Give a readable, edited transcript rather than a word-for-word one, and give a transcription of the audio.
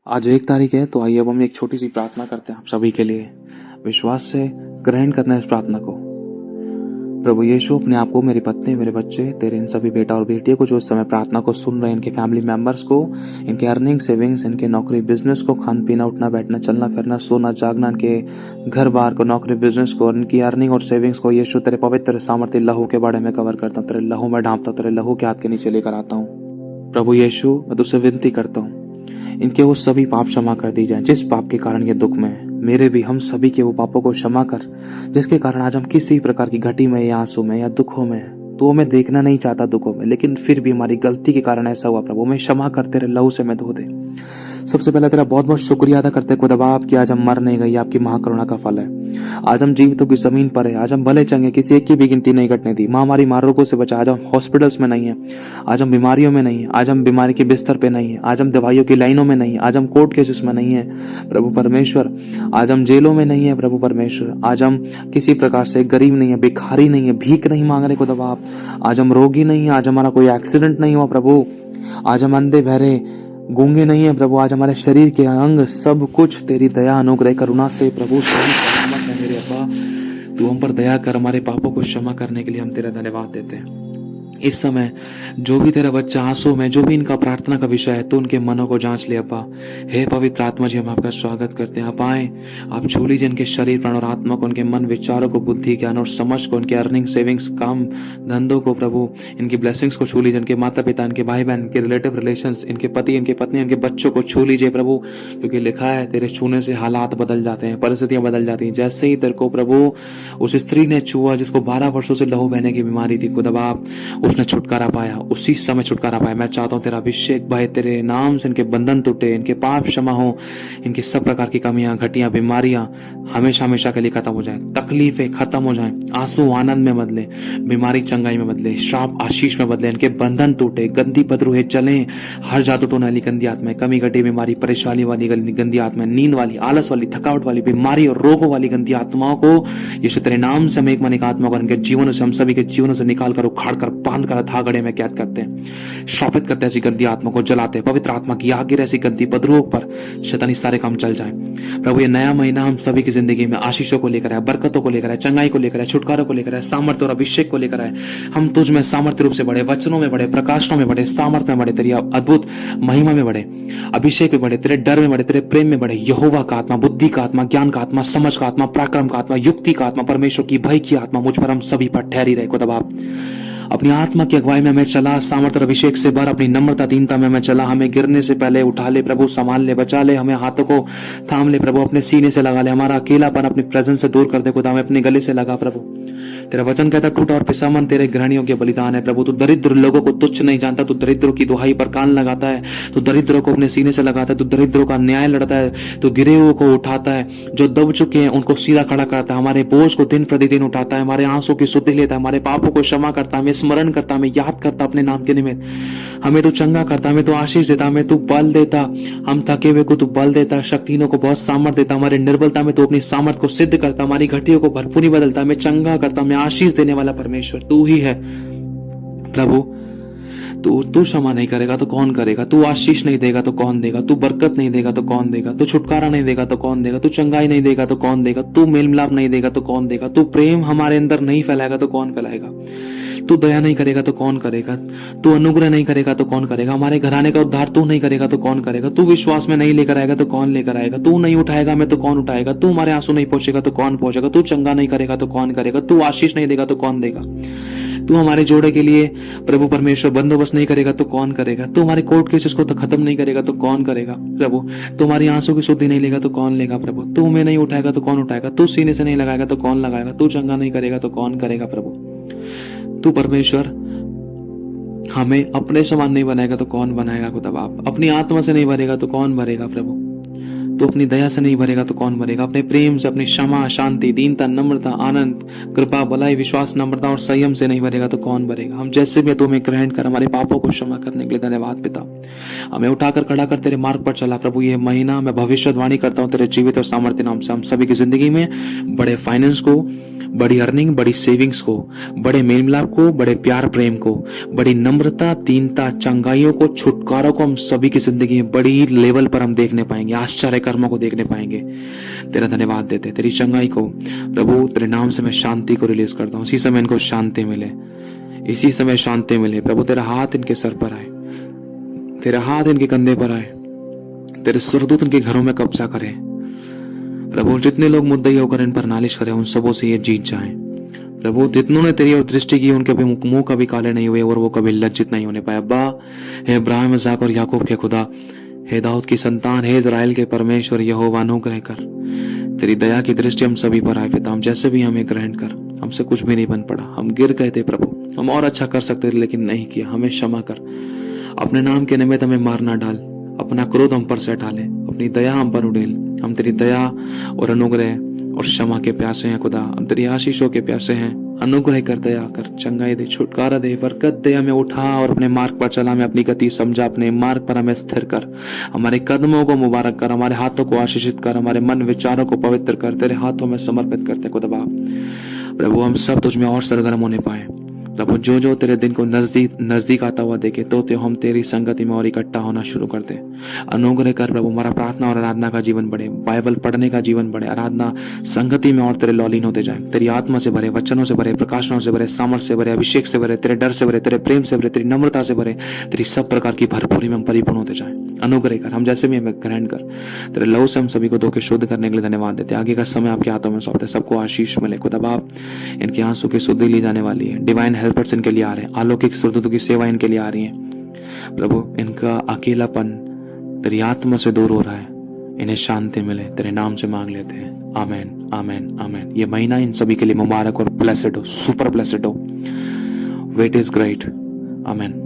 आज 1 तारीख है, तो आइए अब हम एक छोटी सी प्रार्थना करते हैं आप सभी के लिए। विश्वास से ग्रहण करना है इस प्रार्थना को। प्रभु यीशु, अपने आप को, मेरी पत्नी, मेरे बच्चे, तेरे इन सभी बेटा और बेटियों को जो इस समय प्रार्थना को सुन रहे हैं, इनके फैमिली मेंबर्स को, इनके अर्निंग, सेविंग्स, इनके नौकरी, बिजनेस को, खान पीना, उठना बैठना, चलना फिरना, सोना जागना, इनके घर बार को, नौकरी, बिजनेस को, इनकी अर्निंग और सेविंग्स को यीशु तेरे पवित्र सामर्थ्य लहू के बारे में कवर करता हूँ। तेरे लहू में ढांपता हूँ, तेरे लहू के हाथ के नीचे लेकर आता हूँ। प्रभु यीशु, मैं तुझसे विनती करता हूँ, इनके वो सभी पाप क्षमा कर दी जाए जिस पाप के कारण ये दुख में है। मेरे भी, हम सभी के वो पापों को क्षमा कर जिसके कारण आज हम किसी प्रकार की घटी में या आंसू में या दुखों में हैं। तो मैं देखना नहीं चाहता दुखों में, लेकिन फिर भी हमारी गलती के कारण ऐसा हुआ। प्रभु मैं क्षमा कर तेरे लहू से मैं धो दे। सबसे पहले तेरा बहुत बहुत शुक्रिया अदा करते खुदा बाप कि आज हम मर नहीं गए, आपकी महाकरुणा का फल है। आज हम जीवितों की जमीन पर है। आज हम भले चंगे, किसी एक की भी गिनती नहीं घटने दी। महामारी रोगों से बचा। आज हम हॉस्पिटल्स में नहीं है। आज हम बीमारियों में नहीं है। आज हम बीमारी के बिस्तर पे नहीं है। आज हम दवाइयों की लाइनों में नहीं है। आज हम कोर्ट केसेस में नहीं है प्रभु परमेश्वर। आज हम जेलों में नहीं है प्रभु परमेश्वर। आज हम किसी प्रकार से गरीब नहीं है, भिखारी नहीं है, भीख नहीं मांग रहे खुदा बाप। आज हम रोगी नहीं है। आज हमारा कोई एक्सीडेंट नहीं हुआ प्रभु। आज हम अंधे बहरे गूंगे नहीं है प्रभु। आज हमारे शरीर के अंग सब कुछ तेरी दया अनुग्रह करुणा से प्रभु सही सलामत है। मेरे अब्बा, तू हम पर दया कर, हमारे पापों को क्षमा करने के लिए हम तेरा धन्यवाद देते हैं। इस समय जो भी तेरा बच्चा आंसू में, जो भी इनका प्रार्थना का विषय है, तो उनके मनों को जांच ले अब्बा। हे पवित्र आत्मा जी, हम आपका स्वागत करते हैं। आप आए, आप छू लीजिए इनके शरीर, प्राण और आत्मा को, उनके मन विचारों को, बुद्धि ज्ञान और समझ को, उनके अर्निंग, सेविंग्स, काम धंधों को प्रभु, इनकी ब्लेसिंग्स को छू लीजिए। इनके माता पिता, इनके भाई बहन, इनके रिलेटिव रिलेशंस, इनके पति, इनके पत्नी, इनके बच्चों को छू लीजिए प्रभु, क्योंकि लिखा है तेरे छूने से हालात बदल जाते हैं, परिस्थितियां बदल जाती हैं। जैसे ही तेरे को प्रभु उस स्त्री ने छुआ जिसको 12 वर्षों से लहू बहने की बीमारी थी खुदा बाप, उसने छुटकारा पाया, उसी समय छुटकारा पाया। मैं चाहता हूं तेरा अभिषेक भाई, तेरे नाम से इनके बंधन टूटे, इनके पाप क्षमा हो, इनकी सब प्रकार की कमियां, घटियां, बीमारियां हमेशा हमेशा के लिए खत्म हो जाए, तकलीफें खत्म हो जाए, आंसू आनंद में बदले, बीमारी चंगाई में बदले, श्राप आशीष में बदले, इनके बंधन टूटे, गंदी बदरूहे चले, हर जादू टोने वाली गंदी आत्मा, कमी घटी बीमारी, परेशानी वाली गंदी आत्मा, नींद वाली, आलस वाली, थकावट वाली, बीमारी और रोगों वाली गंदी आत्माओं को यीशु तेरे नाम से हम एक मन एक आत्मा को इनके जीवनों से, हम सभी के जीवनों से निकाल कर, उखाड़ कर, बांध कर धागड़े में कैद करते हैं, श्रापित करते हैं, ऐसी गंदी आत्मा को जलाते हैं। पवित्र आत्मा की आग गिरे ऐसी गंदी बदरूहों पर, शैतानी सारे काम चल जाए प्रभु। ये नया महीना हम सभी की जिंदगी में आशीषों को लेकर आए, बरकतों को लेकर आए, चंगाई को लेकर आए, छुटकारों को लेकर आए, सामर्थ्य और अभिषेक को लेकर आए। हम तुझ में सामर्थ्य रूप से बढ़े, वचनों में बढ़े, प्रकाशनों में बढ़े, सामर्थ्य में बढ़े, तेरी अद्भुत महिमा में बढ़े, अभिषेक में बढ़े, तेरे डर में बढ़े, तेरे प्रेम में बढ़े। यहोवा का आत्मा, बुद्धि का आत्मा, ज्ञान का आत्मा, समझ का आत्मा, पराक्रम का आत्मा, युक्ति का आत्मा, परमेश्वर की भय की आत्मा मुझ पर, हम सभी पर ठहरी रहे खुदा बाप। अपनी आत्मा की अगुवाई में हमें चला, सामर्थ्य और अभिषेक से भर, अपनी नम्रता दीनता में हमें चला। हमें गिरने से पहले उठा ले प्रभु, संभाल ले, बचा ले, हमें हाथों को थाम ले प्रभु, अपने सीने से लगा ले, हमारा अकेलापन अपनी प्रेजेंस से दूर कर दे खुदा, हमें अपने गले से लगा प्रभु। तेरा वचन कहता टूटा और पिसा मन तेरे घृणियों के बलिदान है प्रभु। तू दरिद्र लोगों को तुच्छ नहीं जानता, तू दरिद्रों की दुहाई पर कान लगाता है, तू दरिद्रों को अपने सीने से लगाता है, तू दरिद्रों का न्याय लड़ता है, तू गिरे हुए को उठाता है, जो दब चुके हैं उनको सीधा खड़ा करता है, हमारे बोझ को दिन प्रतिदिन उठाता है, हमारे आंसू की सुधि लेता है, हमारे पापों को क्षमा करता है, हमें स्मरण करता है, हमें याद करता अपने नाम के निमित्त, हमें तू चंगा करता, हमें तू आशीष देता, हमें तू बल देता, हम थके हुए को तू बल देता, शक्तिहीनों को बहुत सामर्थ देता, हमारे निर्बलता में तू अपनी सामर्थ को सिद्ध करता, हमारी घटियों को भरपूरी बदलता, हमें चंगा करता, हमें आशीष देने वाला परमेश्वर तू ही है प्रभु। तू क्षमा नहीं करेगा तो कौन करेगा? तू आशीष नहीं देगा तो कौन देगा? तू बरकत नहीं देगा तो कौन देगा? तू छुटकारा नहीं देगा तो कौन देगा? तू चंगाई नहीं देगा तो कौन देगा? तू मेल मिलाप नहीं देगा तो कौन देगा? तू प्रेम हमारे अंदर नहीं फैलाएगा तो कौन फैलाएगा? तू दया नहीं करेगा तो कौन करेगा? तू अनुग्रह नहीं करेगा तो कौन करेगा? हमारे घराने का उद्धार तू नहीं करेगा तो कौन करेगा? तू विश्वास में नहीं लेकर आएगा तो कौन लेकर आएगा? तू नहीं उठाएगा हमें तो कौन उठाएगा? तू हमारे आंसू नहीं पहुंचेगा तो कौन पहुंचेगा? तू चंगा नहीं करेगा तो कौन करेगा? तू आशीष नहीं देगा तो कौन देगा? तू हमारे जोड़े के लिए प्रभु परमेश्वर बंदोबस्त नहीं करेगा तो कौन करेगा? तू हमारे कोर्ट केसेस को तो खत्म नहीं करेगा तो कौन करेगा प्रभु? तुम्हारी आंसू की शुद्धि नहीं लेगा तो कौन लेगा प्रभु? तू हमें नहीं उठाएगा तो कौन उठाएगा? तू सीने से नहीं लगाएगा तो कौन लगाएगा? तू चंगा नहीं करेगा तो कौन करेगा प्रभु? तू परमेश्वर हमें अपने समान नहीं बनाएगा तो कौन बनाएगा खुदा बाप? अपनी आत्मा से नहीं भरेगा तो कौन भरेगा प्रभु? तो अपनी दया से नहीं भरेगा तो कौन भरेगा? अपने प्रेम से, अपनी क्षमा, शांति, दीनता, नम्रता, आनंद, कृपा, भलाई, विश्वास, नम्रता और संयम से नहीं भरेगा तो कौन भरेगा? हम जैसे भी तुम्हें ग्रहण कर, हमारे पापों को क्षमा करने के लिए धन्यवाद पिता। हमें उठाकर खड़ा कर तेरे मार्ग पर चला प्रभु। ये महीना मैं भविष्यवाणी करता हूँ तेरे जीवित और सामर्थ्य नाम से हम सभी की जिंदगी में बड़े फाइनेंस को, बड़ी अर्निंग, बड़ी सेविंग्स को, बड़े मेल मिलाप को, बड़े प्यार प्रेम को, बड़ी नम्रता, दीनता, चंगाइयों को, छुटकारों को हम सभी की जिंदगी में बड़ी लेवल पर हम देखने पाएंगे, आश्चर्य कर्मों को देखने पाएंगे। तेरा धन्यवाद देते, तेरी चंगाई को प्रभु, तेरे नाम से मैं शांति को रिलीज करता हूँ। इसी समय इनको शांति मिले, इसी समय शांति मिले प्रभु। तेरा हाथ इनके सर पर आए, तेरा हाथ इनके कंधे पर आए, तेरे स्वर्गदूत इनके घरों में कब्जा करे प्रभु। जितने लोग मुद्दई होकर इन पर नालिश करें उन सबों से ये जीत जाएं प्रभु। जितनों ने तेरी और दृष्टि की उनके मुंह कभी काले नहीं हुए और वो कभी लज्जित नहीं होने पाए। अब्बा, हे इब्राहिम, इसहाक और याकूब के खुदा, हे दाऊद की संतान, हे इज़राइल के परमेश्वर यहोवा, अनुग्रह कर, तेरी दया की दृष्टि हम सभी पर आए पिता। हम जैसे भी हमें ग्रहण कर, हमसे कुछ भी नहीं बन पड़ा, हम गिर गए थे प्रभु, हम और अच्छा कर सकते थे लेकिन नहीं किया, हमें क्षमा कर। अपने नाम के निमित्त हमें मार ना डाल, अपना क्रोध हम पर से हटा ले, अपनी दया हम पर उड़ेल। हम तेरी दया और अनुग्रह और क्षमा के प्यासे हैं खुदा, हम तेरी आशीषों के प्यासे हैं। अनुग्रह कर, दया कर, चंगाई दे, छुटकारा दे, बरकत दे। हमें उठा और अपने मार्ग पर चला, हमें अपनी गति समझा, अपने मार्ग पर हमें स्थिर कर। हमारे कदमों को मुबारक कर, हमारे हाथों को आशीषित कर, हमारे मन विचारों को पवित्र कर, तेरे हाथों में समर्पित करते खुदा बाप। प्रभु हम सब तुझ में और सरगर्म होने पाए प्रभु। जो जो तेरे दिन को नजदीक आता हुआ देखे तो हम तेरी संगति में और इकट्ठा होना शुरू कर दे। अनुग्रह कर प्रभु, हमारा प्रार्थना और आराधना का जीवन बढ़े, बाइबल पढ़ने का जीवन बढ़े, आराधना संगति में और तेरे लौलीन होते जाए। तेरी आत्मा से भरे, वचनों से भरे, प्रकाशनों से भरे, सामर्थ से भरे, अभिषेक से भरे, तेरे डर से भरे, तेरे प्रेम से भरे, तेरी नम्रता से भरे, तेरी सब प्रकार की भरपूरी में हम परिपूर्ण होते जाए। अनुग्रह कर, हम जैसे भी हमें ग्रहण कर, तेरे लहू से हम सभी को धो के शुद्ध करने के लिए धन्यवाद देते। आगे का समय आपके हाथों में सौंपते, सबको आशीष मिले खुदा बाप। इनके आंसू की शुद्धि ली जाने वाली है, डिवाइन हेल्पर्स इनके लिए आ रहे हैं, अलौकिक स्वर्गदूतों की सेवा इनके लिए आ रही है प्रभु। इनका अकेलापन तेरी आत्मा से दूर हो रहा है, इन्हें शांति मिले, तेरे नाम से मांग लेते हैं। आमेन, आमेन, आमेन। ये महीना इन सभी के लिए मुबारक और ब्लेसेड हो, सुपर ब्लेसेड हो। Wait is great. आमेन।